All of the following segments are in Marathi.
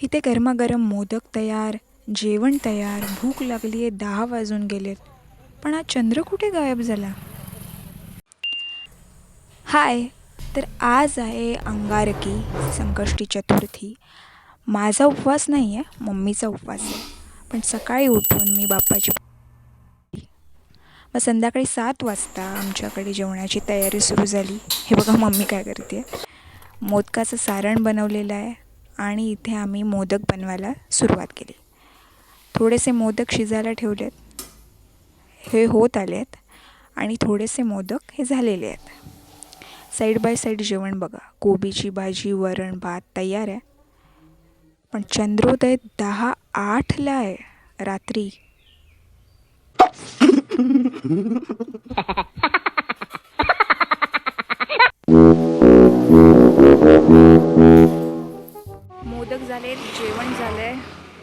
इथे गरमागरम मोदक तयार, जेवण तयार, भूक लागली आहे, 10 वाजून गेलेत. पण आज चंद्र कुठे गायब झाला? हाय. तर आज आहे अंगारकी संकष्टी चतुर्थी. माझा उपवास नाही आहे, मम्मीचा उपवास आहे. पण सकाळी उठून मी बाप्पाची मग संध्याकाळी 7 वाजता आमच्याकडे जेवणाची तयारी सुरू झाली. हे बघा मम्मी काय करते. मोदकाचं सारण बनवलेलं आहे आणि इथे आम्ही मोदक बनवायला सुरुवात केली. थोडेसे मोदक शिजायला ठेवलेत, हे होत आले आहेत आणि थोडेसे मोदक हे झालेले आहेत. साईड बाय साईड जेवण बघा, कोबीची भाजी, वरण भात तयार आहे. पण चंद्रोदय 10:08ला आहे रात्री. मोदक झालेत, जेवण झालं आहे,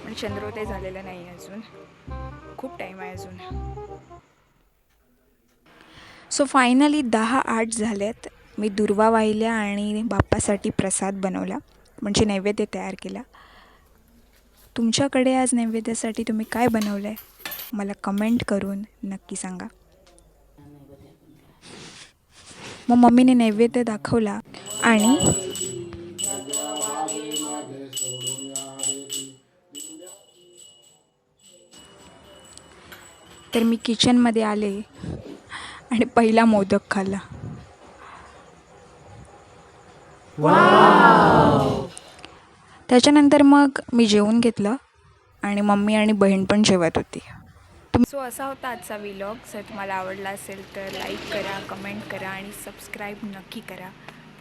पण चंद्रोदय झालेलं नाही अजून. खूप टाईम आहे अजून. सो फायनली 10:08 झालेत. मी दुर्वा वाहिल्या आणि बाप्पासाठी प्रसाद बनवला, म्हणजे नैवेद्य तयार केला. तुमच्याकडे आज नैवेद्यासाठी तुम्ही काय बनवलं आहे मला कमेंट करून नक्की सांगा. मग मम्मीने नैवेद्य दाखवला आणि तर मी किचनमध्ये आले आणि पहिला मोदक खाल्ला. त्याच्यानंतर मग मी जेवून घेतलं आणि मम्मी आणि बहीण पण जेवत होती. सो असा होता आजचा व्लॉग. जर तुम्हाला आवडला असेल तर लाईक करा, कमेंट करा आणि सबस्क्राईब नक्की करा.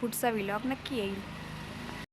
पुढचा व्लॉग नक्की येईल.